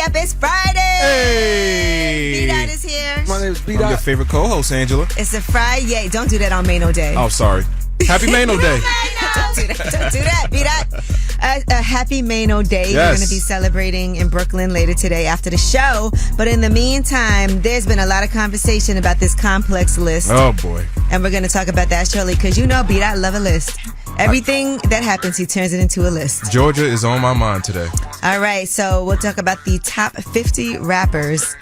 way up. It's Friday. Hey. B-Dot is here. My name is B-Dot. I'm your favorite co-host, Angela. It's a Friday. Don't do that on Maino Day. Oh, sorry. Happy Maino Day. Don't do that, B-Dot. A happy Maino Day. Yes. We're going to be celebrating in Brooklyn later today after the show. But in the meantime, there's been a lot of conversation about this complex list. Oh, boy. And we're going to talk about that shortly because you know B-Dot love a list. Everything that happens, he turns it into a list. Georgia is on my mind today. All right, so we'll talk about the top 50 rappers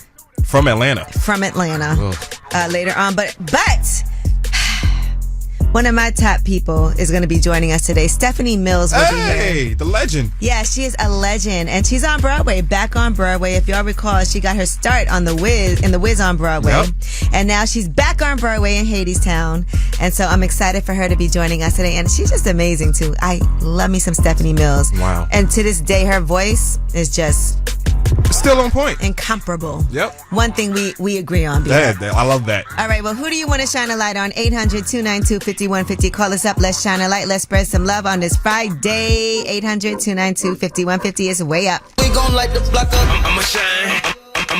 From Atlanta. Later on. But one of my top people is going to be joining us today. Stephanie Mills will be here. Hey, the legend. Yeah, she is a legend, and she's on Broadway, back on Broadway. If y'all recall, she got her start on The Wiz on Broadway. Yep. And now she's back on Broadway in Hadestown. And so I'm excited for her to be joining us today. And she's just amazing, too. I love me some Stephanie Mills. Wow. And to this day, her voice is just Still on point. incomparable. Yep. One thing we agree on. I love that. All right, well, who do you want to shine a light on? 800-292-5150. Call us up. Let's shine a light. Let's spread some love on this Friday. 800-292-5150 is way up. We gon' light the block up. I'ma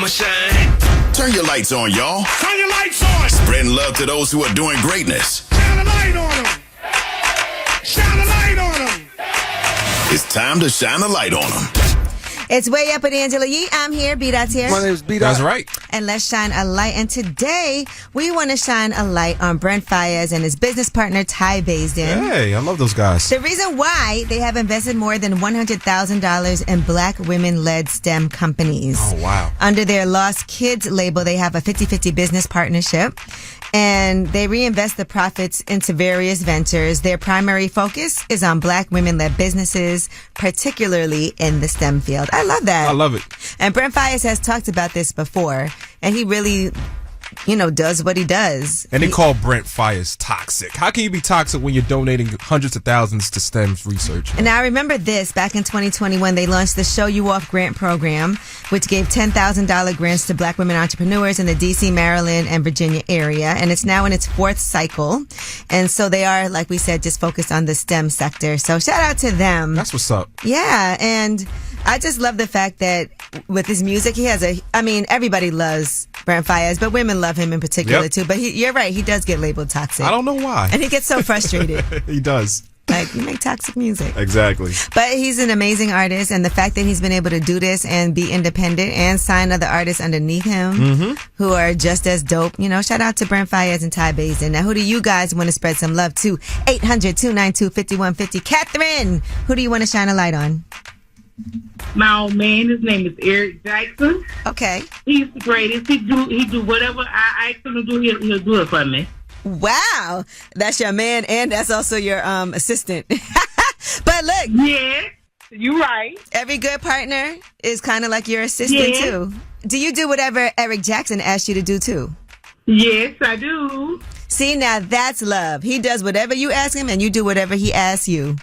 shine. Turn your lights on, y'all. Turn your lights on. Spreading love to those who are doing greatness. Shine a light on them. Shine a light on them. It's time to shine a light on them. It's way up with Angela Yee. I'm here. B-Dot's here. My name is B-Dot. That's right. And let's shine a light. And today, we want to shine a light on Brent Faiyaz and his business partner, Ty Baisden. Hey, I love those guys. The reason why they have invested more than $100,000 in Black women-led STEM companies. Oh, wow. Under their Lost Kids label, they have a 50-50 business partnership. And they reinvest the profits into various ventures. Their primary focus is on Black women-led businesses, particularly in the STEM field. I love that. I love it. And Brent Faiyaz has talked about this before, and he really, does what he does. And they call Brent Faiyaz toxic. How can you be toxic when you're donating hundreds of thousands to STEM research? And I remember this back in 2021, they launched the Show You Off grant program, which gave $10,000 grants to Black women entrepreneurs in the D.C., Maryland, and Virginia area. And it's now in its fourth cycle. And so they are, like we said, just focused on the STEM sector. So shout out to them. That's what's up. Yeah. And I just love the fact that with his music, he has everybody loves Brent Faiyaz, but women love him in particular too. But you're right, he does get labeled toxic. I don't know why. And he gets so frustrated. He does. Like, you make toxic music. Exactly. But he's an amazing artist, and the fact that he's been able to do this and be independent and sign other artists underneath him who are just as dope. Shout out to Brent Faiyaz and Ty Baisden. Now, who do you guys want to spread some love to? 800-292-5150. Catherine, who do you want to shine a light on? My old man, his name is Eric Jackson. Okay. He's the greatest. He do whatever I ask him to do. He'll do it for me. Wow, that's your man, and that's also your assistant. But look, Yeah, you're right. every good partner is kind of like your assistant too. Do you do whatever Eric Jackson asked you to do too? Yes, I do. See, now that's love. He does whatever you ask him, and you do whatever he asks you.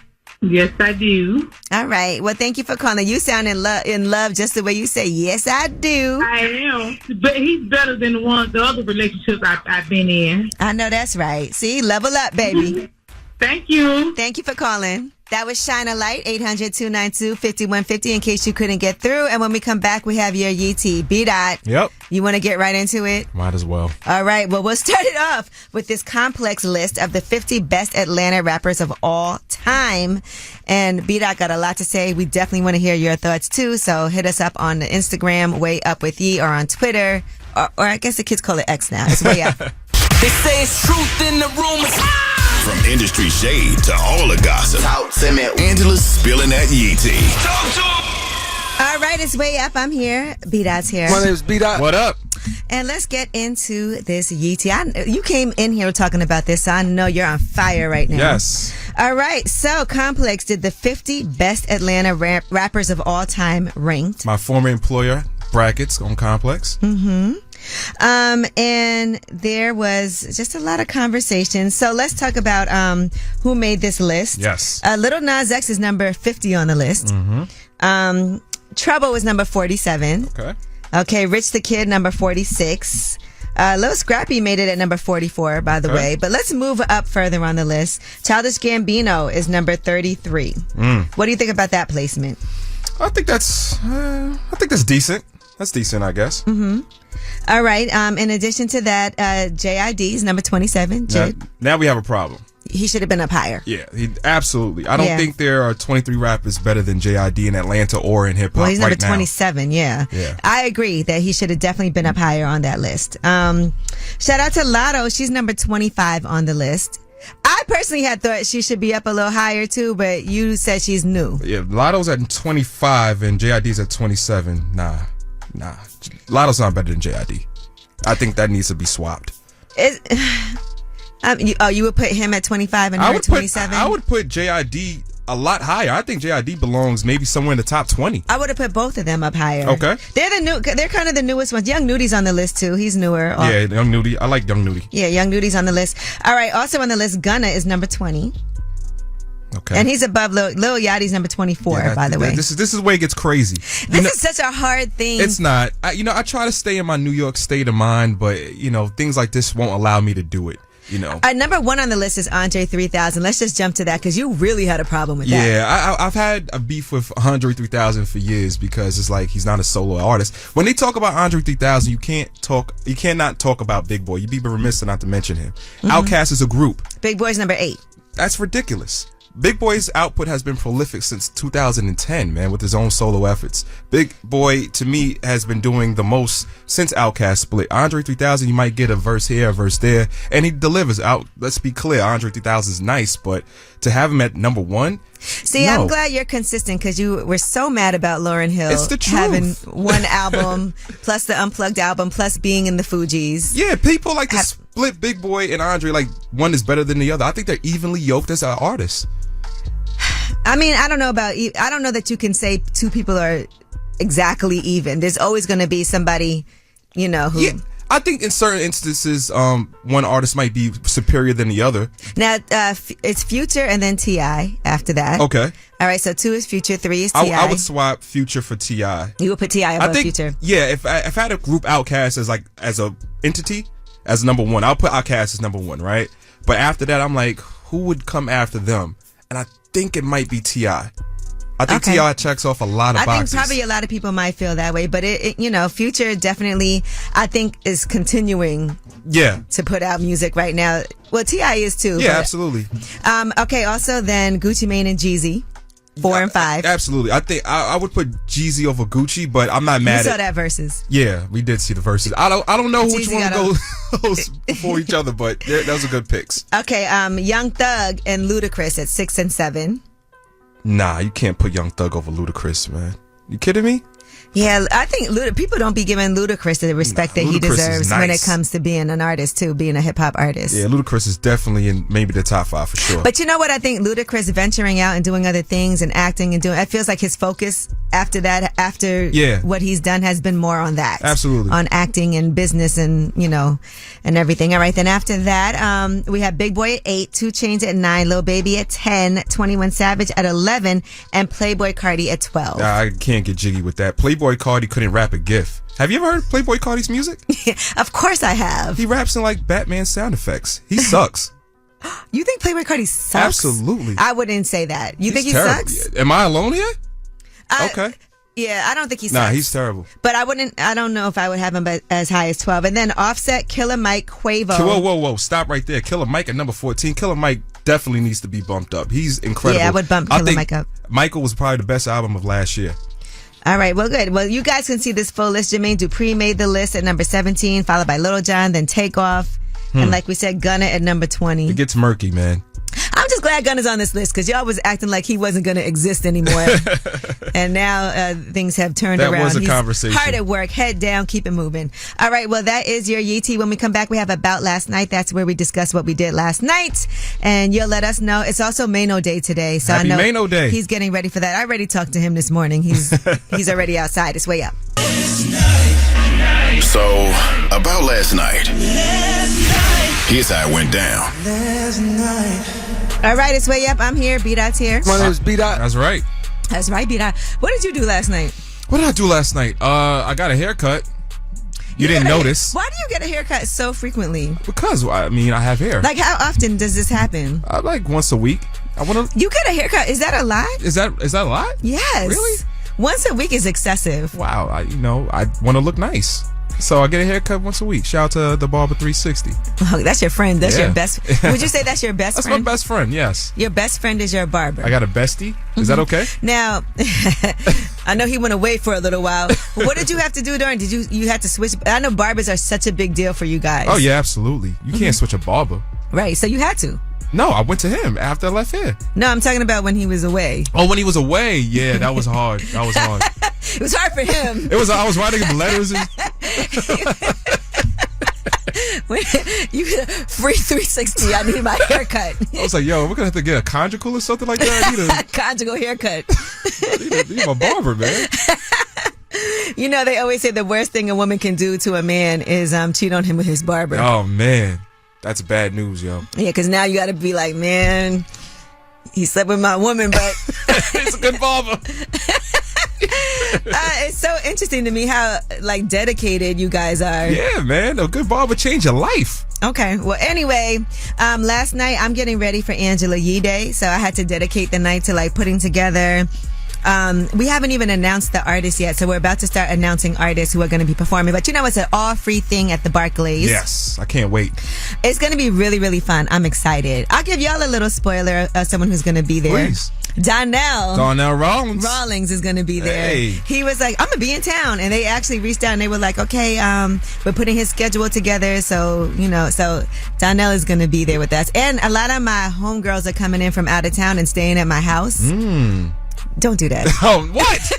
Yes, I do. All right. Well, thank you for calling. You sound in love just the way you say, yes, I do. I am. But he's better than the other relationships I've been in. I know that's right. See, level up, baby. Thank you. Thank you for calling. That was Shine a Light, 800-292-5150 in case you couldn't get through. And when we come back, we have your Yee B-Dot. Yep. You want to get right into it? Might as well. All right. Well, we'll start it off with this complex list of the 50 best Atlanta rappers of all time. And B-Dot got a lot to say. We definitely want to hear your thoughts too. So hit us up on the Instagram, Way Up With Yee, or on Twitter. Or I guess the kids call it X now. It's Way Up. They say it's truth in the rumors. From industry shade to all the gossip, Angela's spilling that Yee tea. Talk to 'em. All right. It's Way Up. I'm here. B-Dot's here. My name is B-Dot. What up? And let's get into this Yee tea. You came in here talking about this, so I know you're on fire right now. Yes. All right. So Complex did the 50 best Atlanta rappers of all time ranked. My former employer, brackets on Complex. And there was just a lot of conversation. So let's talk about who made this list. Yes. Lil Nas X is number 50 on the list. Trouble was number 47. Okay, Rich the Kid, number 46. Lil Scrappy made it at number 44, by the way. But let's move up further on the list. Childish Gambino is number 33. What do you think about that placement? I think that's decent. That's decent, I guess. Mm-hmm. All right. In addition to that, JID is number 27. Now we have a problem. He should have been up higher. Yeah, absolutely. I don't think there are 23 rappers better than JID in Atlanta or in hip hop. Well, he's number right 27. Yeah. I agree that he should have definitely been up higher on that list. Shout out to Lotto. She's number 25 on the list. I personally had thought she should be up a little higher too, but you said she's new. Yeah, Lotto's at 25 and JID's at 27. Nah. Lotto's not better than JID. I think that needs to be swapped. You would put him at 25 and her at 27? I would put JID a lot higher. I think JID belongs maybe somewhere in the top 20. I would have put both of them up higher. Okay. They're kind of the newest ones. Young Nudi's on the list too. He's newer. Yeah, Young Nudie. I like Young Nudie. Yeah, Young Nudi's on the list. All right, also on the list, Gunna is number 20. Okay. And he's above Lil Yachty's number 24, by the way. This is where it gets crazy. This is such a hard thing. It's not. I try to stay in my New York state of mind, but, things like this won't allow me to do it. Number 1 on the list is Andre 3000. Let's just jump to that because you really had a problem with that. Yeah, I've had a beef with Andre 3000 for years because it's like he's not a solo artist. When they talk about Andre 3000, you cannot talk about Big Boy. You'd be remiss not to mention him. Mm-hmm. Outkast is a group. Big Boy's number 8. That's ridiculous. Big Boy's output has been prolific since 2010, man, with his own solo efforts. Big Boy, to me, has been doing the most since Outkast split. Andre 3000, you might get a verse here, a verse there, and he delivers out. Let's be clear, Andre 3000 is nice, but to have him at number 1? See, no. I'm glad you're consistent because you were so mad about Lauryn Hill it's the truth. having one album, plus the Unplugged album, plus being in the Fugees. Yeah, people like to split Big Boy and Andre like one is better than the other. I think they're evenly yoked as artists. I mean, I don't know that you can say two people are exactly even. There's always going to be somebody, who... Yeah, I think in certain instances, one artist might be superior than the other. Now, it's Future and then T.I. after that. Okay. All right, so 2 is Future, 3 is T.I. I would swap Future for T.I. You would put T.I. above Future? Yeah, if I had a group Outkast as a entity, as number 1, I'll put Outkast as number 1, right? But after that, I'm like, who would come after them? And I think it might be T.I. I think T.I. checks off a lot of boxes. I think probably a lot of people might feel that way, but Future definitely, I think, is continuing to put out music right now. Well, T.I. is too. Yeah, absolutely. Okay, also then Gucci Mane and Jeezy, 4 and 5. Absolutely. I think I would put Jeezy over Gucci, but I'm not mad at... You saw that verses. Yeah, we did see the verses. I don't know which one goes before each other, but those are good picks. Okay, Young Thug and Ludacris at 6 and 7. Nah, you can't put Young Thug over Ludacris, man. You kidding me? Yeah, I think people don't be giving Ludacris the respect that he deserves when it comes to being an artist too, being a hip hop artist. Yeah, Ludacris is definitely in maybe the top 5 for sure. But you know what? I think Ludacris venturing out and doing other things and acting and doing, it feels like his focus after what he's done has been more on that. Absolutely. On acting and business and, and everything. All right. Then after that, we have Big Boy at 8, 2 Chainz at 9, Lil Baby at 10, 21 Savage at 11, and Playboy Cardi at 12. I can't get jiggy with that. Playboy Cardi couldn't rap a GIF. Have you ever heard Playboy Cardi's music? Of course I have. He raps in like Batman sound effects. He sucks. You think Playboy Cardi sucks? Absolutely. I wouldn't say that. You think he terrible. sucks? Am I alone here? Okay. Yeah, I don't think he sucks. Nah, he's terrible. But I don't know if I would have him as high as 12. And then Offset, Killer Mike, Quavo. Whoa. Stop right there. Killer Mike at number 14. Killer Mike definitely needs to be bumped up. He's incredible. Yeah, I would bump Killer Mike up. Michael was probably the best album of last year. All right, well, good. Well, you guys can see this full list. Jermaine Dupri made the list at number 17, followed by Lil Jon, then Takeoff. And like we said, Gunna at number 20. It gets murky, man. I'm just glad Gunna's on this list because y'all was acting like he wasn't going to exist anymore. And now things have turned around. That was a conversation. Hard at work, head down, keep it moving. All right, well, that is your Yeetie. When we come back, we have About Last Night. That's where we discuss what we did last night. And you'll let us know. It's also Maino Day today. So Happy I know Maino Day. He's getting ready for that. I already talked to him this morning. He's already outside. It's way up. So, about last night. Here's how it went down. All right, it's way up. I'm here. B-Dot's here. My name is B-Dot. That's right. That's right, B-Dot. What did you do last night? What did I do last night? I got a haircut. You didn't notice. Why do you get a haircut so frequently? Because, I have hair. Like, how often does this happen? Like once a week. You get a haircut. Is that a lot? Is that a lot? Yes. Really? Once a week is excessive. Wow, I want to look nice. So I get a haircut once a week. Shout out to the Barber 360. Oh, that's your friend. That's Yeah. your best. Would you say that's your best That's friend? my best friend, yes. Your best friend is your barber. I got a bestie. Is that okay? Now, I know he went away for a little while. What did you have to do during? Did you had to switch? I know barbers are such a big deal for you guys. Oh, yeah, absolutely. You can't switch a barber. Right, so you had to. No, I went to him after I left here. No, I'm talking about when he was away. Oh, when he was away. Yeah, that was hard. That was hard. It was hard for him. It was. I was writing him letters. And, You free 360. I need my haircut. I was like, yo, we're going to have to get a conjugal or something like that. I Conjugal haircut. need my barber, man. You know, they always say the worst thing a woman can do to a man is cheat on him with his barber. Oh, man. That's bad news, yo. Yeah, because now you got to be like, man, he slept with my woman, but It's a good barber. it's so interesting to me how like dedicated you guys are. Yeah, man. A good barber change your life. Okay. Well, anyway, last night I'm getting ready for Angela Yee Day, so I had to dedicate the night to like putting together. We haven't even announced the artists yet, so we're about to start announcing artists who are going to be performing. But you know, it's an all-free thing at the Barclays. Yes, I can't wait. It's going to be really, really fun. I'm excited. I'll give y'all a little spoiler of someone who's going to be there. Please. Donnell Rawlings is going to be there. Hey. He was like, I'm going to be in town. And they actually reached out and they were like, okay, we're putting his schedule together. So, so Donnell is going to be there with us. And a lot of my homegirls are coming in from out of town and staying at my house. Don't do that. Oh, what?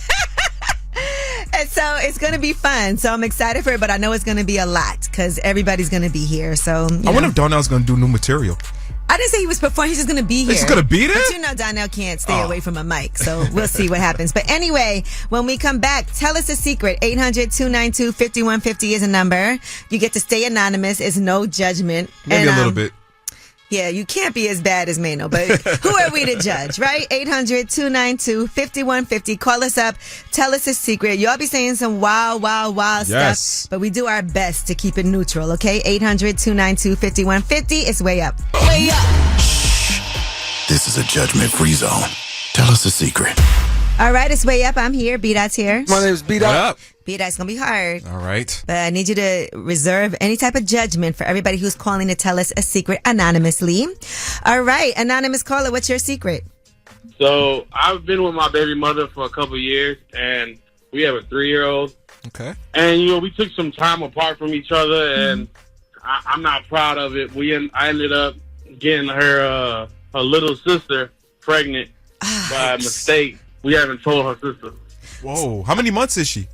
And so it's going to be fun. So I'm excited for it, but I know it's going to be a lot because everybody's going to be here. So I wonder if Donnell's going to do new material. I didn't say he was performing. He's just going to be here. He's going to be there? But you know Donnell can't stay away from a mic. So we'll see what happens. But anyway, when we come back, tell us a secret. 800-292-5150 is a number. You get to stay anonymous. It's no judgment. Maybe a little bit. Yeah, you can't be as bad as Maino, but who are we to judge, right? 800-292-5150. Call us up. Tell us a secret. Y'all be saying some wild Yes. stuff, but we do our best to keep it neutral, okay? 800-292-5150. It's way up. Way up. This is a judgment-free zone. Tell us a secret. All right, it's way up. I'm here. B-Dot's here. My name is What up? B-Dot's going to be hard. All right. But I need you to reserve any type of judgment for everybody who's calling to tell us a secret anonymously. All right, anonymous caller, what's your secret? So I've been with my baby mother for a couple of years, and we have a 3-year-old. Okay. And we took some time apart from each other, and I'm not proud of it. I ended up getting her little sister pregnant by mistake. We haven't told her sister. Whoa. How many months is she?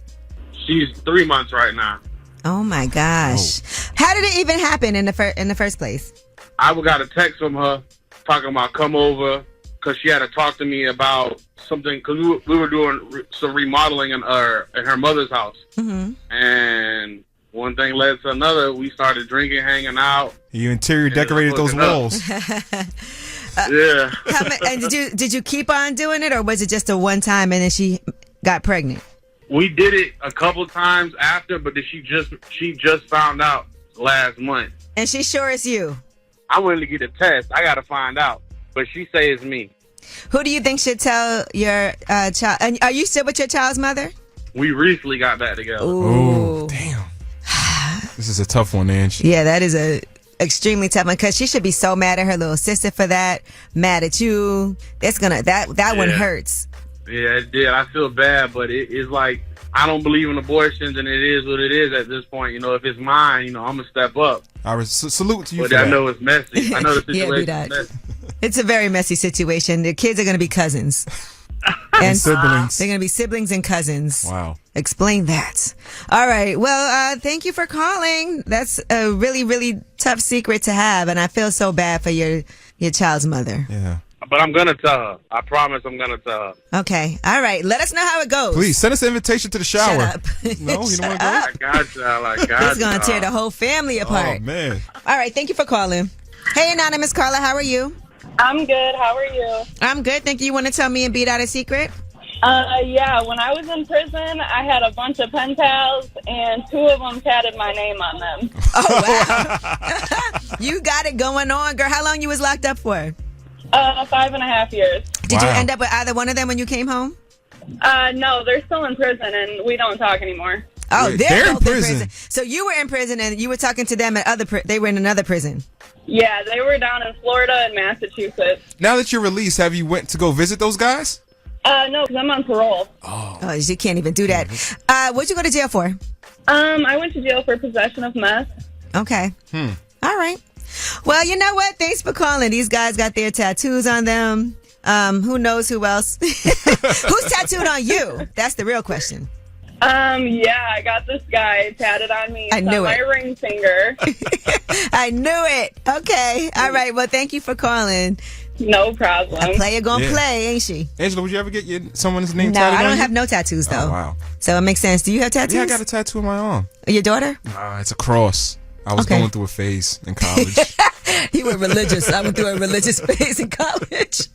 She's 3 months right now. Oh my gosh! How did it even happen in the first place? I got a text from her talking about come over because she had to talk to me about something because we were doing some remodeling in her mother's house, and one thing led to another. We started drinking, hanging out. You interior decorated those walls. Yeah. And did you keep on doing it, or was it just a one time and then she got pregnant? We did it a couple times after, but she just found out last month. And she sure is you. I went to get a test. I got to find out, but she say it's me. Who do you think should tell your child? And are you still with your child's mother? We recently got back together. Oh, damn. This is a tough one, Ange. Yeah, that is a extremely tough one because she should be so mad at her little sister for that, mad at you. That one hurts. Yeah, it did. I feel bad, but it's like I don't believe in abortions, and it is what it is at this point. If it's mine, I'm gonna step up. I salute to you. But for I that. know it's messy. I know the situation Yeah, is messy. It's a very messy situation. The kids are going to be cousins. And siblings. They're going to be siblings and cousins. Wow. Explain that. All right. Well, thank you for calling. That's a really, really tough secret to have, and I feel so bad for your child's mother. Yeah. But I'm gonna tell her. I promise I'm gonna tell her. Okay. All right. Let us know how it goes. Please send us an invitation to the shower. Shut up. No, you don't want to go? I got y'all. I got It's going to tear the whole family apart. Oh, man. All right. Thank you for calling. Hey, anonymous caller. How are you? I'm good. How are you? I'm good. Thank you. You want to tell me and beat out a secret? Yeah. When I was in prison, I had a bunch of pen pals, and 2 of them tatted my name on them. Oh, wow. You got it going on, girl. How long you was locked up for? 5.5 years. Did you Wow. end up with either one of them when you came home? No, they're still in prison, and we don't talk anymore. Oh, Wait, they're in both prison. So you were in prison, and you were talking to them at they were in another prison. Yeah, they were down in Florida and Massachusetts. Now that you're released, have you went to go visit those guys? No, because I'm on parole. Oh, you can't even do that. What'd you go to jail for? I went to jail for possession of meth. Okay. All right. Well, you know what? Thanks for calling. These guys got their tattoos on them. Who knows who else? Who's tattooed on you? That's the real question. Yeah, I got this guy tatted on me. It's I knew on my it. ring finger. I knew it. Okay. All right. Well, thank you for calling. No problem. A player gonna Yeah. play, ain't she? Angela, would you ever get someone's name No, tatted I on don't you? have no tattoos though. Oh, wow. So it makes sense. Do you have tattoos? Yeah, I got a tattoo on my arm. Your daughter? It's a cross. I was Okay. going through a phase in college. You were religious. I went through a religious phase in college.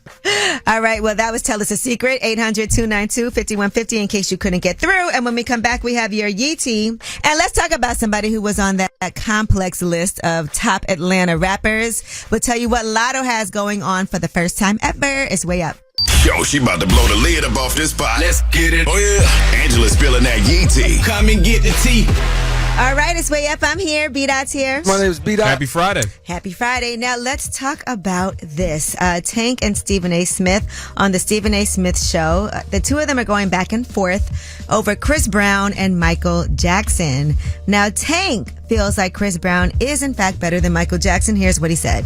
All right. Well, that was Tell Us a Secret. 800-292-5150 in case you couldn't get through. And when we come back, we have your Yee team. And let's talk about somebody who was on that complex list of top Atlanta rappers. We'll tell you what Lotto has going on for the first time ever. It's way up. Yo, she about to blow the lid up off this pot. Let's get it. Oh, yeah. Angela's spilling that Yee tea. Come and get the tea. All right. It's way up. I'm here. B-Dot's here. My name is B-Dot. Happy Friday. Happy Friday. Now let's talk about this. Tank and Stephen A. Smith on the Stephen A. Smith show. The two of them are going back and forth over Chris Brown and Michael Jackson. Now Tank feels like Chris Brown is in fact better than Michael Jackson. Here's what he said.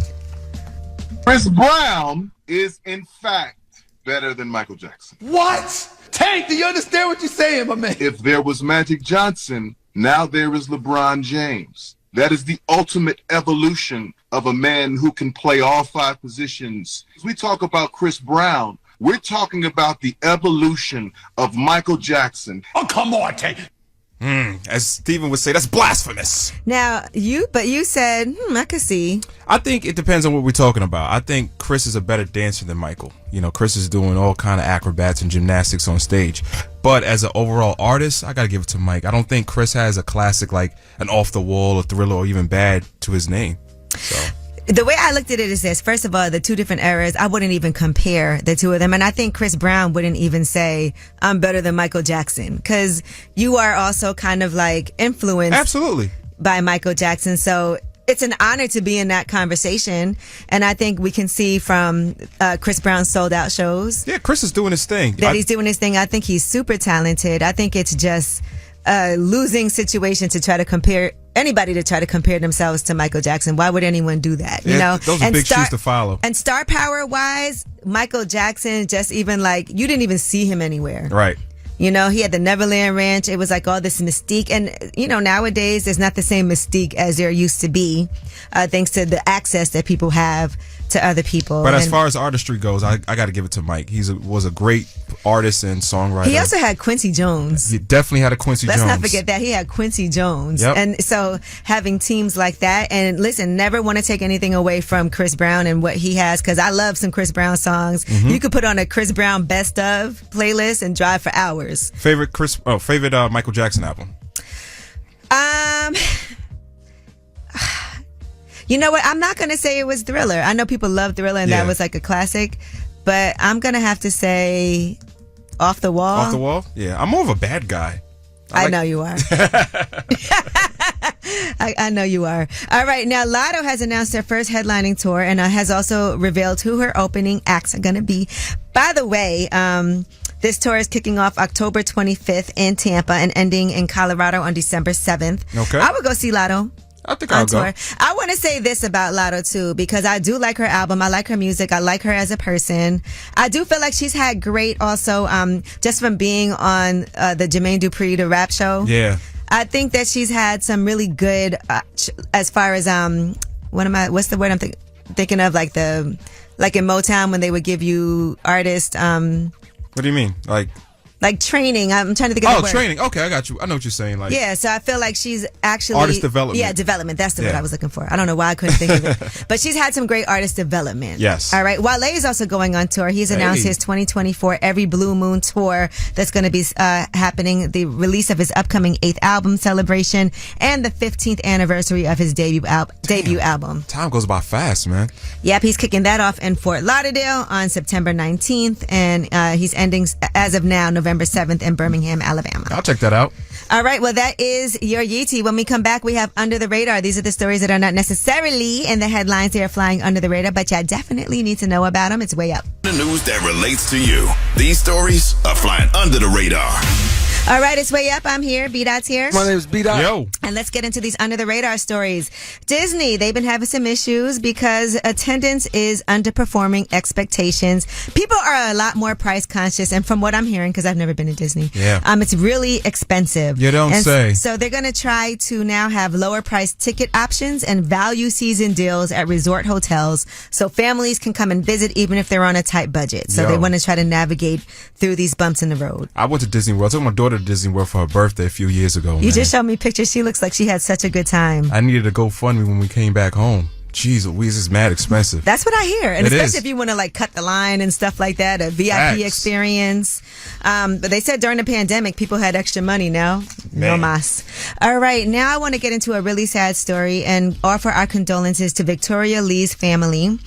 Chris Brown is in fact better than Michael Jackson. What? Tank, do you understand what you're saying, my man? If there was Magic Johnson, now there is LeBron James. That is the ultimate evolution of a man who can play all five positions. As we talk about Chris Brown, we're talking about the evolution of Michael Jackson. Oh, come on, Tank. As Steven would say, that's blasphemous. Now you said, I could see. I think it depends on what we're talking about. I think Chris is a better dancer than Michael. You know, Chris is doing all kind of acrobats and gymnastics on stage. But as an overall artist, I got to give it to Mike. I don't think Chris has a classic like an Off the Wall or Thriller or even Bad to his name. So The way I looked at it is this. First of all, the two different eras, I wouldn't even compare the two of them. And I think Chris Brown wouldn't even say, I'm better than Michael Jackson. Because you are also kind of like influenced absolutely by Michael Jackson. So it's an honor to be in that conversation. And I think we can see from Chris Brown's sold out shows. Yeah, Chris is doing his thing. That he's doing his thing. I think he's super talented. I think it's just a losing situation to try to compare themselves to Michael Jackson. Why would anyone do that? You know, those are big shoes to follow. And star power wise, Michael Jackson, just even like, you didn't even see him anywhere. Right. You know, he had the Neverland Ranch. It was like all this mystique. And, you know, nowadays there's not the same mystique as there used to be, thanks to the access that people have to other people. But as far as artistry goes, I got to give it to Mike. He was a great artist and songwriter. He also had Quincy Jones. He definitely had a Quincy Jones. Let's not forget that. He had Quincy Jones. Yep. And so having teams like that, and listen, never want to take anything away from Chris Brown and what he has, because I love some Chris Brown songs. Mm-hmm. You could put on a Chris Brown best of playlist and drive for hours. Favorite Michael Jackson album? You know what? I'm not going to say it was Thriller. I know people love Thriller and that was like a classic, but I'm going to have to say Off the Wall. Off the Wall? Yeah. I'm more of a bad guy. I know you are. I know you are. All right. Now, Lotto has announced their first headlining tour and has also revealed who her opening acts are going to be. By the way, this tour is kicking off October 25th in Tampa and ending in Colorado on December 7th. Okay. I would go see Lotto. I think I'll go. I want to say this about Lotto too, because I do like her album. I like her music. I like her as a person. I do feel like she's had great also, just from being on the Jermaine Dupri, the rap show. Yeah. I think that she's had some really good, as far as, what's the word I'm thinking of? Like in Motown when they would give you artists, what do you mean? Like training. I'm trying to think of the word. Oh, training. Okay, I got you. I know what you're saying. Yeah, so I feel like she's actually... Artist development. Yeah, development. That's the word I was looking for. I don't know why I couldn't think of it. But she's had some great artist development. Yes. All right. Wale is also going on tour. He's announced his 2024 Every Blue Moon tour that's going to be happening. The release of his upcoming 8th album celebration and the 15th anniversary of his debut album. Time goes by fast, man. Yep, he's kicking that off in Fort Lauderdale on September 19th. And he's ending, as of now, November November 7th in Birmingham, Alabama. I'll check that out. All right, well, that is your Yeetie. When we come back, we have Under the Radar. These are the stories that are not necessarily in the headlines. They are flying under the radar, but you definitely need to know about them. It's way up. The news that relates to you. These stories are flying under the radar. All right, it's way up. I'm here. B-Dot's here. My name is B-Dot. Yo. And let's get into these under the radar stories. Disney, they've been having some issues because attendance is underperforming expectations. People are a lot more price conscious. And from what I'm hearing, because I've never been to Disney, it's really expensive. You don't say. So they're going to try to now have lower price ticket options and value season deals at resort hotels so families can come and visit even if they're on a tight budget. So they want to try to navigate through these bumps in the road. I went to Disney World. I took my daughter to Disney World for her birthday a few years ago. You just showed me pictures. She looks like she had such a good time. I needed a GoFundMe when we came back home. Jeez Louise, is mad expensive. That's what I hear. And it especially is. If you want to like cut the line and stuff like that, a VIP experience. But they said during the pandemic, people had extra money now. No mas. All right. Now I want to get into a really sad story and offer our condolences to Victoria Lee's family.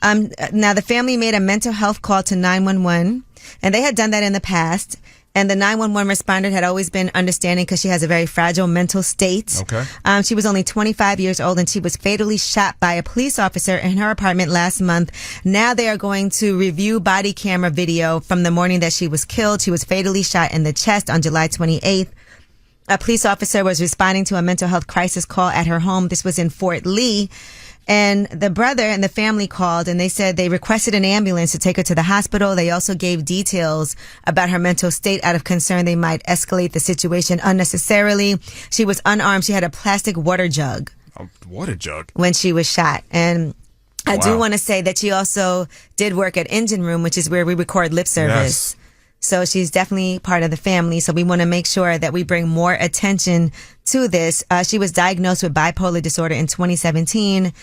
Now the family made a mental health call to 911 and they had done that in the past. And the 911 responder had always been understanding because she has a very fragile mental state. Okay. She was only 25 years old and she was fatally shot by a police officer in her apartment last month. Now they are going to review body camera video from the morning that she was killed. She was fatally shot in the chest on July 28th. A police officer was responding to a mental health crisis call at her home. This was in Fort Lee. And the brother and the family called and they said they requested an ambulance to take her to the hospital. They also gave details about her mental state out of concern they might escalate the situation unnecessarily. She was unarmed. She had a plastic water jug. A water jug? When she was shot. And I do want to say that she also did work at Engine Room, which is where we record lip service. Yes. So she's definitely part of the family. So we want to make sure that we bring more attention to this. She was diagnosed with bipolar disorder in 2017,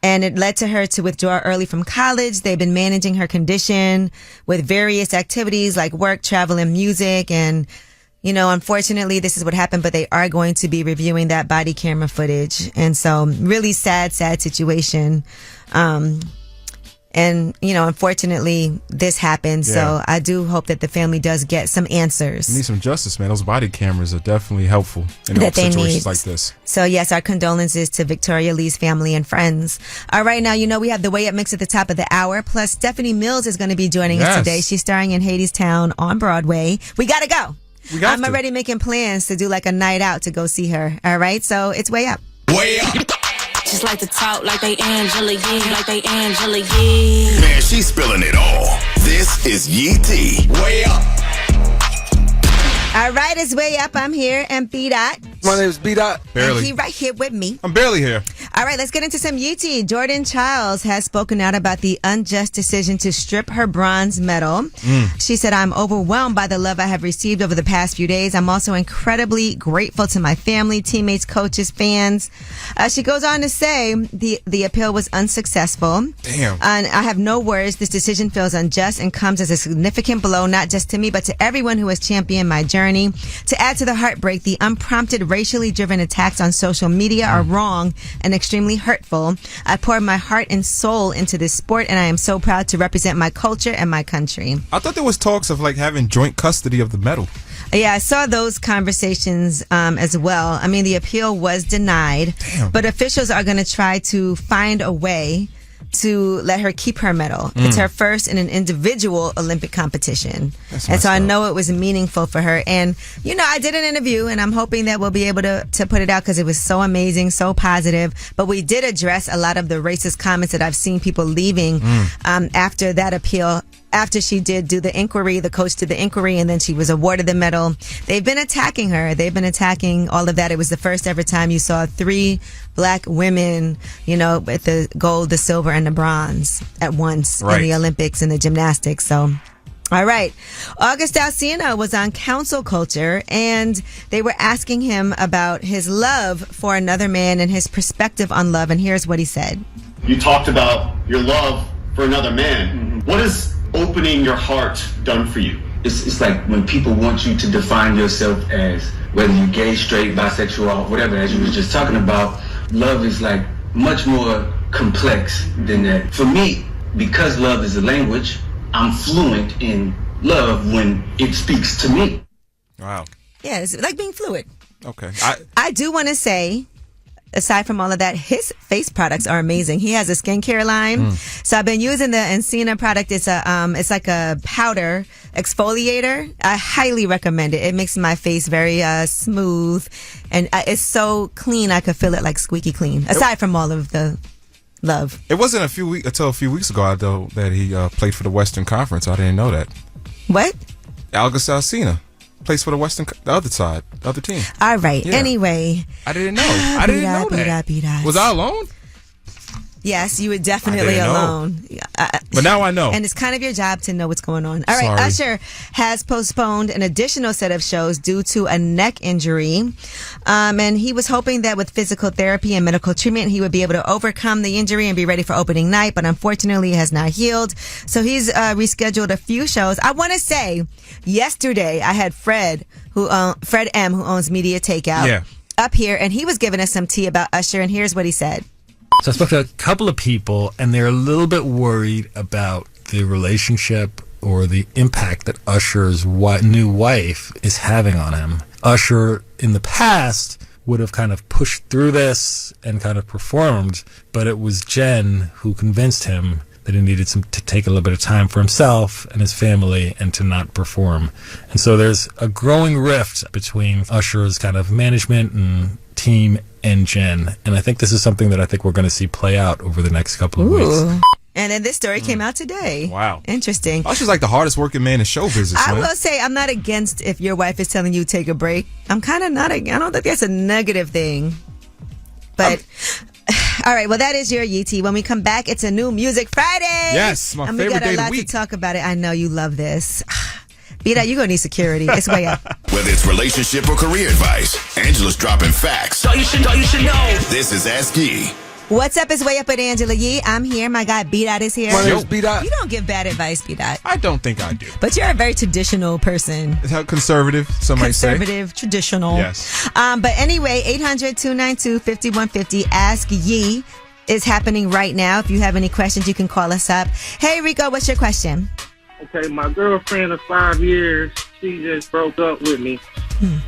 and it led to her to withdraw early from college. They've been managing her condition with various activities like work, travel, and music. And, you know, unfortunately, this is what happened, but they are going to be reviewing that body camera footage. And so really sad situation. And, you know, unfortunately, this happened. Yeah. So I do hope that the family does get some answers. You need some justice, man. Those body cameras are definitely helpful in situations like this. So, yes, our condolences to Victoria Lee's family and friends. All right, now, you know, we have the Way Up mix at the top of the hour. Plus, Stephanie Mills is going to be joining us today. She's starring in Hadestown on Broadway. We got to go. I'm already making plans to do like a night out to go see her. All right, so it's Way Up. Way Up. Just like to talk like they Angela Yee, like they Angela Yee. Man, she's spilling it all. This is Yee T. Way Up. All right, it's Way Up. I'm here and B-Dot. My name is B-Dot. Barely. And he right here with me. I'm barely here. All right, let's get into some UT. Jordan Childs has spoken out about the unjust decision to strip her bronze medal. She said, I'm overwhelmed by the love I have received over the past few days. I'm also incredibly grateful to my family, teammates, coaches, fans. She goes on to say the appeal was unsuccessful. Damn. And I have no words. This decision feels unjust and comes as a significant blow, not just to me, but to everyone who has championed my journey. To add to the heartbreak, the unprompted racially driven attacks on social media are wrong and extremely hurtful. I poured my heart and soul into this sport, and I am so proud to represent my culture and my country. I thought there was talks of like having joint custody of the medal. Yeah, I saw those conversations as well. I mean, the appeal was denied, but officials are going to try to find a way to let her keep her medal. It's her first in an individual Olympic competition. And so I know it was meaningful for her. And, you know, I did an interview and I'm hoping that we'll be able to put it out because it was so amazing, so positive. But we did address a lot of the racist comments that I've seen people leaving after that appeal. After she did do the inquiry, the coach did the inquiry, and then she was awarded the medal. They've been attacking her. They've been attacking all of that. It was the first ever time you saw 3 black women, you know, with the gold, the silver, and the bronze at once in the Olympics and the gymnastics. So, all right. August Alsina was on Council Culture, and they were asking him about his love for another man and his perspective on love. And here's what he said. You talked about your love for another man. What is opening your heart done for you? It's like when people want you to define yourself as whether you're gay, straight, bisexual, or whatever, as you were just talking about, love is like much more complex than that. For me, because love is a language, I'm fluent in love when it speaks to me. Wow. Yeah, it's like being fluid. Okay. I do want to say, aside from all of that, his face products are amazing. He has a skincare line. So I've been using the Encina product. It's it's like a powder exfoliator. I highly recommend it. It makes my face very smooth, and it's so clean. I could feel it like squeaky clean. Aside from all of the love. It wasn't until a few weeks ago, though, that he played for the Western Conference. I didn't know that. What? Algus Alsina plays for the other side, the other team. All right. Yeah. Anyway. I didn't know. I didn't know that. Was I alone? Yes, you were definitely alone. But now I know. And it's kind of your job to know what's going on. All right, Usher has postponed an additional set of shows due to a neck injury. And he was hoping that with physical therapy and medical treatment, he would be able to overcome the injury and be ready for opening night. But unfortunately, it has not healed. So he's rescheduled a few shows. I want to say, yesterday, I had Fred M., who owns Media Takeout, up here, and he was giving us some tea about Usher, and here's what he said. So I spoke to a couple of people, and they're a little bit worried about the relationship or the impact that Usher's new wife is having on him. Usher, in the past, would have kind of pushed through this and kind of performed, but it was Jen who convinced him that he needed to take a little bit of time for himself and his family and to not perform. And so there's a growing rift between Usher's kind of management and team and Jen. And I think this is something that I think we're going to see play out over the next couple of weeks. And then this story came out today. Wow. Interesting. Usher's like the hardest working man in show business, I man. will say I'm not against if your wife is telling you take a break. I'm kind of not. I don't think that's a negative thing. But all right, well, that is your Yee. When we come back, it's a new Music Friday. Yes, my favorite day of the week. And we got a lot to talk about it. I know you love this. Be that, you're going to need security. It's way up. Whether it's relationship or career advice, Angela's dropping facts. So you should know. This is Ask Yee. What's up? It's Way Up with Angela Yee. I'm here. My guy B-Dot is here. My name's B-Dot. You don't give bad advice, B-Dot. I don't think I do. But you're a very traditional person. Conservative, some might say. Conservative, traditional. Yes. But anyway, 800-292-5150. Ask Yee is happening right now. If you have any questions, you can call us up. Hey, Rico, what's your question? Okay, my girlfriend of 5 years, she just broke up with me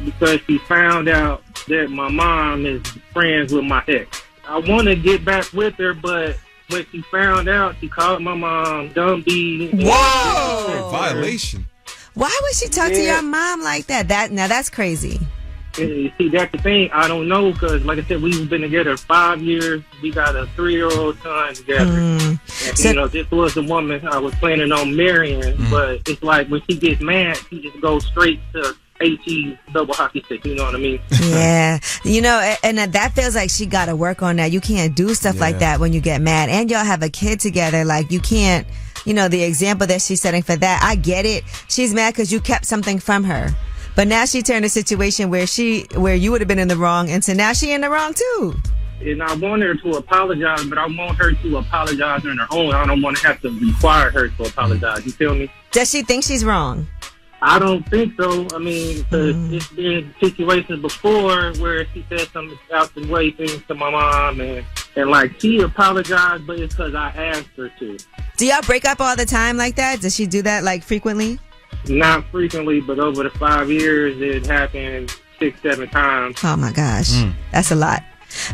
because she found out that my mom is friends with my ex. I want to get back with her, but when she found out, she called my mom dumb B. Whoa! Violation. Why would she talk to your mom like that? Now that's crazy. See, that's the thing. I don't know because, like I said, we've been together 5 years. We got a 3-year-old son together. And, this was the woman I was planning on marrying. But it's like when she gets mad, she just goes straight to HE double hockey stick. You know what I mean? Yeah. And that feels like she got to work on that. You can't do stuff like that when you get mad. And y'all have a kid together. Like, you can't, the example that she's setting for that. I get it. She's mad because you kept something from her. But now she turned a situation where you would have been in the wrong, and so now she in the wrong too. And I want her to apologize, but I want her to apologize on her own. I don't want to have to require her to apologize. You feel me? Does she think she's wrong? I don't think so. I mean, cause it's been situations before where she said some out the way things to my mom, and like she apologized, but it's because I asked her to. Do y'all break up all the time like that? Does she do that like frequently? Not frequently, but over the 5 years, it happened 6-7 times. Oh my gosh. That's a lot.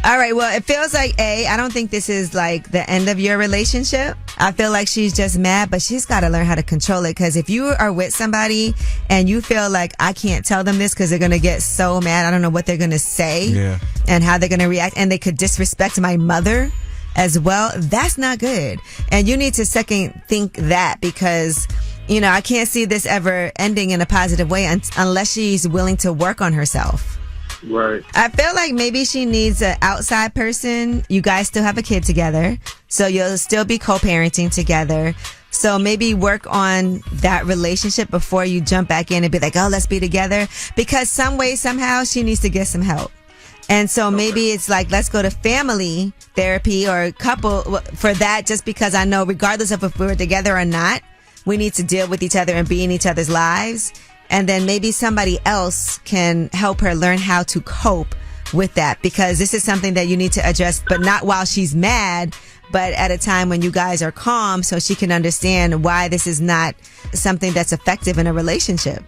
All right. Well, it feels like I don't think this is like the end of your relationship. I feel like she's just mad, but she's got to learn how to control it. Because if you are with somebody and you feel like I can't tell them this because they're going to get so mad, I don't know what they're going to say and how they're going to react. And they could disrespect my mother as well. That's not good. And you need to second think that because I can't see this ever ending in a positive way unless she's willing to work on herself. Right. I feel like maybe she needs an outside person. You guys still have a kid together, so you'll still be co-parenting together. So maybe work on that relationship before you jump back in and be like, oh, let's be together. Because some way, somehow, she needs to get some help. And so maybe it's like, let's go to family therapy or couple for that, just because I know regardless of if we're together or not, we need to deal with each other and be in each other's lives. And then maybe somebody else can help her learn how to cope with that, because this is something that you need to address, but not while she's mad, but at a time when you guys are calm, so she can understand why this is not something that's effective in a relationship.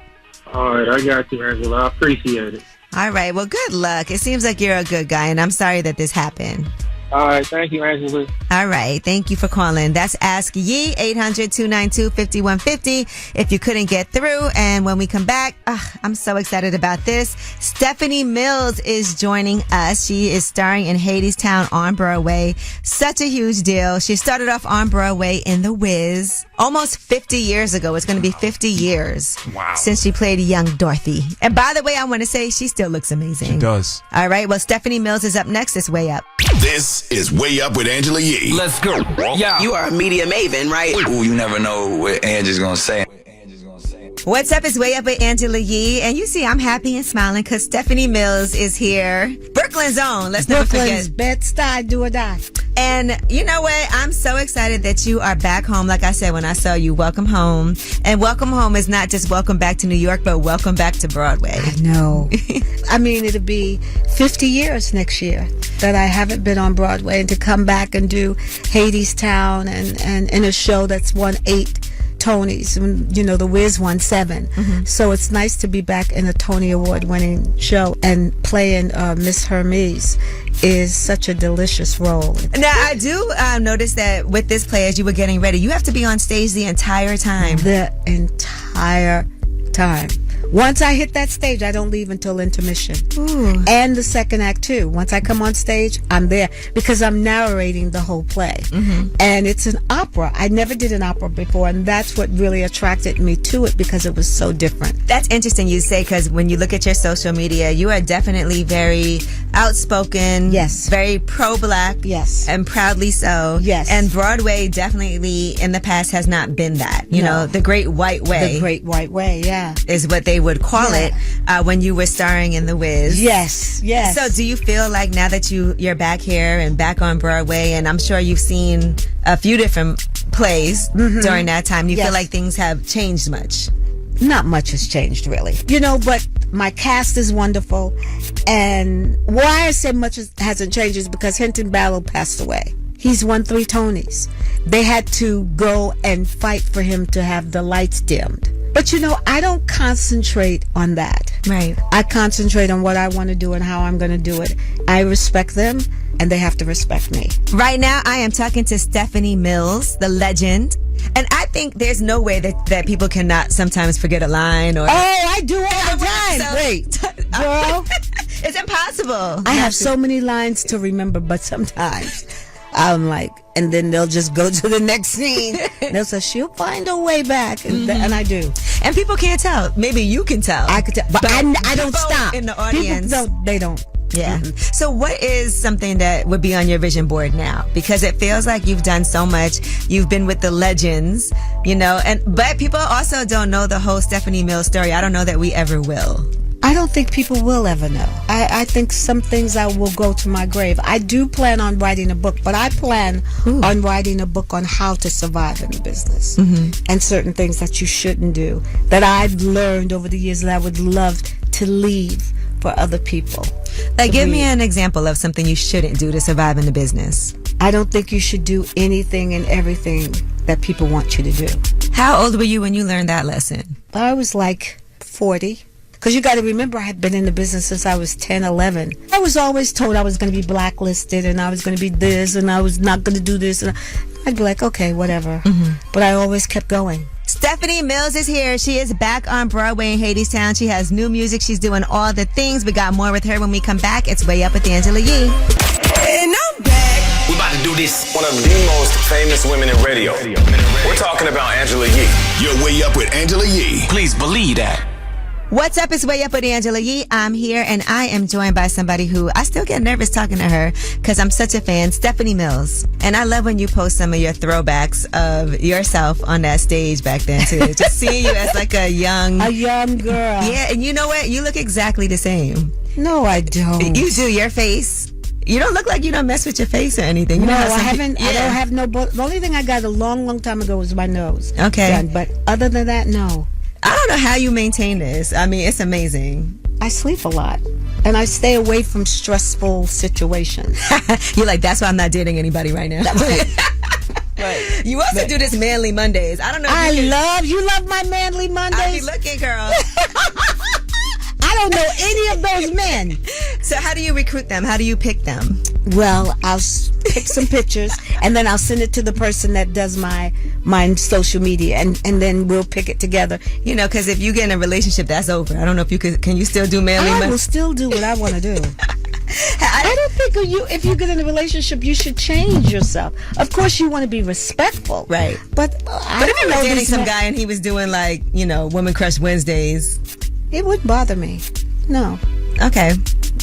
All right, I got you, Angela. I appreciate it. All right, well, good luck. It seems like you're a good guy, and I'm sorry that this happened. All right, thank you, Angela. All right, thank you for calling. That's Ask Yee, 800-292-5150 if you couldn't get through. And when we come back, I'm so excited about this. Stephanie Mills is joining us. She is starring in Hadestown on Broadway. Such a huge deal. She started off on Broadway in The Wiz almost 50 years ago. It's going to be 50 years since she played young Dorothy. And by the way, I want to say she still looks amazing. She does. All right, well, Stephanie Mills is up next. It's Way Up. This is Way Up with Angela Yee. Let's go. Yeah. You are a media maven, right? Ooh, you never know what Angie's gonna say. What's up? It's Way Up with Angela Yee. And you see, I'm happy and smiling because Stephanie Mills is here. Brooklyn's own. Let's never forget. Brooklyn's Bed-Stuy, do or die. And you know what? I'm so excited that you are back home. Like I said when I saw you, welcome home. And welcome home is not just welcome back to New York, but welcome back to Broadway. I know. I mean, it'll be 50 years next year that I haven't been on Broadway, and to come back and do Hadestown and in a show that's won 8 Tonys, and you know The Wiz won 7. Mm-hmm. So it's nice to be back in a Tony Award winning show, and playing Miss Hermes is such a delicious role. Now I do notice that with this play, as you were getting ready, you have to be on stage the entire time. The entire time. Once I hit that stage, I don't leave until intermission. Ooh. And the second act too. Once I come on stage, I'm there because I'm narrating the whole play. Mm-hmm. And it's an opera. I never did an opera before, and that's what really attracted me to it, because it was so different. That's interesting you say, because when you look at your social media, you are definitely very outspoken. Yes. Very pro-black. Yes. And proudly so. Yes. And Broadway definitely in the past has not been that. You know, the Great White Way. The Great White Way, yeah. Is what they would call it when you were starring in The Wiz. Yes, yes. So do you feel like now that you're back here and back on Broadway, and I'm sure you've seen a few different plays during that time, you feel like things have changed much? Not much has changed, really. You know, but my cast is wonderful. And why I say much hasn't changed is because Hinton Battle passed away. He's won 3 Tonys. They had to go and fight for him to have the lights dimmed. But you know, I don't concentrate on that. Right. I concentrate on what I want to do and how I'm going to do it. I respect them, and they have to respect me. Right now, I am talking to Stephanie Mills, the legend. And I think there's no way that people cannot sometimes forget a line or... Oh, I do all the time. So, wait, girl. It's impossible. I have so many lines to remember, but sometimes I'm like, and then they'll just go to the next scene. They'll say, she'll find her way back. And, and I do. And people can't tell. Maybe you can tell. I could tell. But I don't stop. In the audience. They don't. Yeah. So what is something that would be on your vision board now? Because it feels like you've done so much. You've been with the legends, you know, but people also don't know the whole Stephanie Mills story. I don't know that we ever will. I don't think people will ever know. I think some things I will go to my grave. I do plan on writing a book, but I plan on writing a book on how to survive in the business and certain things that you shouldn't do that I've learned over the years that I would love to leave for other people. Like, give me an example of something you shouldn't do to survive in the business. I don't think you should do anything and everything that people want you to do. How old were you when you learned that lesson? I was like 40. Because you got to remember, I had been in the business since I was 10, 11. I was always told I was going to be blacklisted and I was going to be this and I was not going to do this. And I'd be like, okay, whatever. But I always kept going. Stephanie Mills is here. She is back on Broadway in Hadestown. She has new music. She's doing all the things. We got more with her when we come back. It's Way Up with Angela Yee. And I'm back. We're about to do this. One of the most famous women in radio. We're talking about Angela Yee. You're Way Up with Angela Yee. Please believe that. What's up? It's Way Up with Angela Yee. I'm here and I am joined by somebody who I still get nervous talking to her because I'm such a fan, Stephanie Mills. And I love when you post some of your throwbacks of yourself on that stage back then too. Just seeing you as like a young girl. Yeah, and you know what? You look exactly the same. No, I don't. You do. Your face. You don't look like you don't mess with your face or anything. You no, know I haven't. Yeah. I don't have no. The only thing I got a long time ago was my nose. Okay. Done. But other than that, no. I don't know how you maintain this. I mean, it's amazing. I sleep a lot. and I stay away from stressful situations. You're like, that's why I'm not dating anybody right now. Right. You also do this Manly Mondays. I don't know. You love my Manly Mondays. I be looking, girl. I don't know any of those men. So how do you recruit them? How do you pick them? Well, I'll pick some pictures and then I'll send it to the person that does my social media, and then we'll pick it together. You know, because if you get in a relationship, that's over. I don't know if you can you still do Manly Mondays? I will still do what I want to do. I don't think if you get in a relationship, you should change yourself. Of course, you want to be respectful, right? But if you were dating some guy and he was doing like, Woman Crush Wednesdays, it wouldn't bother me. No. Okay.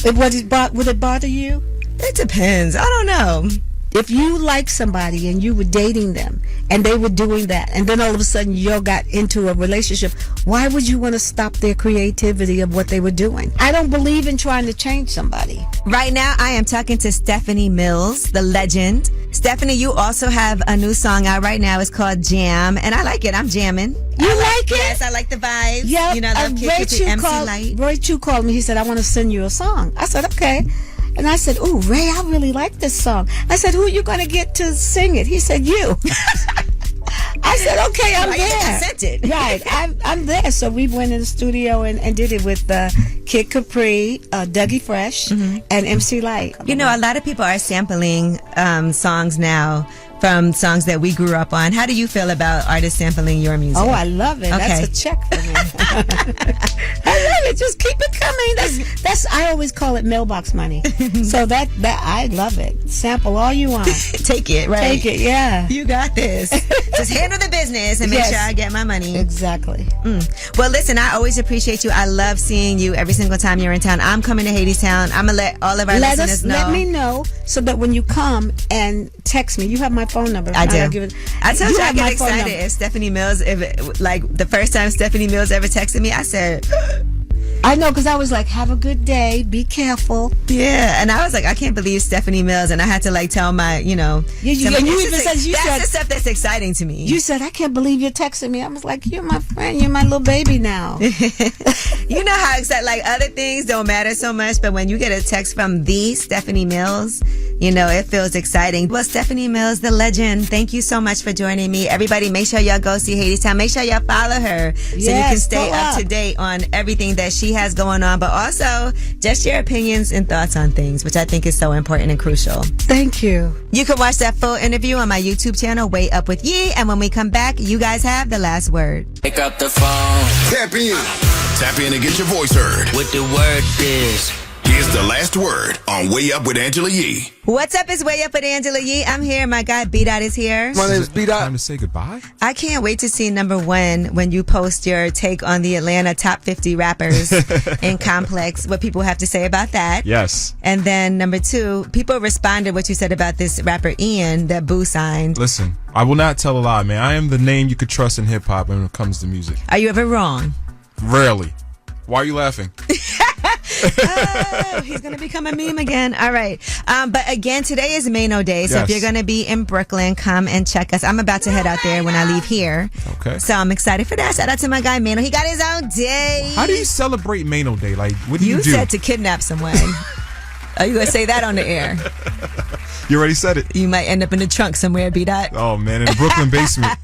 Would it bother you? It depends. I don't know. If you like somebody and you were dating them and they were doing that, and then all of a sudden you got into a relationship, why would you want to stop their creativity of what they were doing? I don't believe in trying to change somebody. Right now, I am talking to Stephanie Mills, the legend. Stephanie, you also have a new song out right now. It's called Jam, and I like it. I'm jamming. You like it? Yes, I like the vibes. Yeah. I love kids with the MC Light. Ray Chu called me. He said, I want to send you a song. I said, okay. And I said, ooh, Ray, I really like this song. I said, who are you going to get to sing it? He said, you. I said, okay, I'm there. Sent it. Right, I'm there. So we went in the studio and did it with Kid Capri, Dougie Fresh, and MC Light. A lot of people are sampling songs now from songs that we grew up on. How do you feel about artists sampling your music? Oh, I love it. Okay. That's a check for me. I love it. Just keep it coming. That's I always call it mailbox money. So that I love it. Sample all you want. Take it, right? Take it, yeah. You got this. Just handle the business and make sure I get my money. Exactly. Well, listen, I always appreciate you. I love seeing you every single time you're in town. I'm coming to Hadestown. I'm going to let all of our listeners know. Let me know so that when you come and text me, you have my phone number. I do. I told you I get excited if Stephanie Mills, the first time Stephanie Mills ever texted me, I said, I know, because I was like, have a good day, be careful. Yeah, and I was like, I can't believe Stephanie Mills, and I had to tell my, that's the stuff that's exciting to me. You said, I can't believe you're texting me. I was like, you're my friend, you're my little baby now. You know how excited, other things don't matter so much, but when you get a text from the Stephanie Mills, it feels exciting. Well, Stephanie Mills, the legend, thank you so much for joining me. Everybody, make sure y'all go see Hadestown. Make sure y'all follow her so you can stay up to date on everything that she has going on, but also just your opinions and thoughts on things, which I think is so important and crucial. Thank you. You can watch that full interview on my YouTube channel, Way Up With Yee, and when we come back, you guys have the last word. Pick up the phone. Tap in. Tap in and get your voice heard. What the word is. Here's the last word on Way Up with Angela Yee. What's up? It's Way Up with Angela Yee. I'm here. My guy B-Dot is here. My name is B-Dot. Time to say goodbye? I can't wait to see number one when you post your take on the Atlanta top 50 rappers in Complex, what people have to say about that. Yes. And then number two, people responded what you said about this rapper Ian that Boo signed. Listen, I will not tell a lie, man. I am the name you could trust in hip-hop when it comes to music. Are you ever wrong? Rarely. Why are you laughing? Oh, he's going to become a meme again. All right. But again, today is Maino Day. So if you're going to be in Brooklyn, come and check us. I'm about to head out there when I leave here. Okay. So I'm excited for that. Shout out to my guy Maino. He got his own day. How do you celebrate Maino Day? What do you do? You said to kidnap someone. Are you going to say that on the air? You already said it. You might end up in the trunk somewhere, B-Dot. Oh, man, in the Brooklyn basement.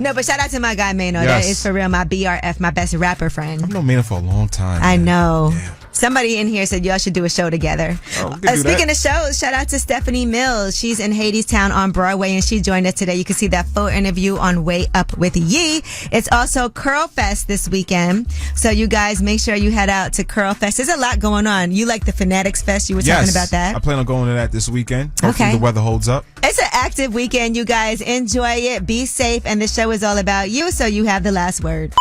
No, but shout out to my guy, Maino. Yes. That is for real my BRF, my best rapper friend. I've known Maino for a long time. I know. Damn. Somebody in here said y'all should do a show together. Oh, we can do speaking that. of shows, shout out to Stephanie Mills. She's in Hadestown on Broadway, and she joined us today. You can see that full interview on Way Up With Yee. It's also Curl Fest this weekend, so you guys make sure you head out to Curl Fest. There's a lot going on. You like the Fanatics Fest? You were talking about that. I plan on going to that this weekend. Hopefully the weather holds up. It's an active weekend, you guys. Enjoy it. Be safe, and the show is all about you, so you have the last word.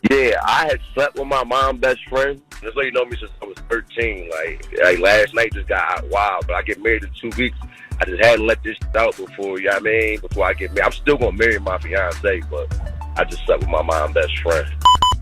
Yeah, I had slept with my mom's best friend. Just so you know me since I was 13. Like last night just got wild, but I get married in 2 weeks. I just had to let this shit out before, you know what I mean? Before I get married. I'm still going to marry my fiance, but I just slept with my mom's best friend.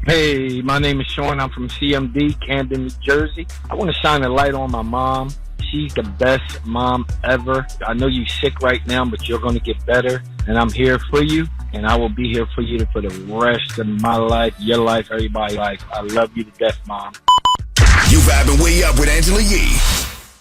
Hey, my name is Sean. I'm from CMD, Camden, New Jersey. I want to shine a light on my mom. She's the best mom ever. I know you're sick right now, but you're going to get better. And I'm here for you. And I will be here for you for the rest of my life, your life, everybody's life. I love you to death, Mom. You've vibing way up with Angela Yee.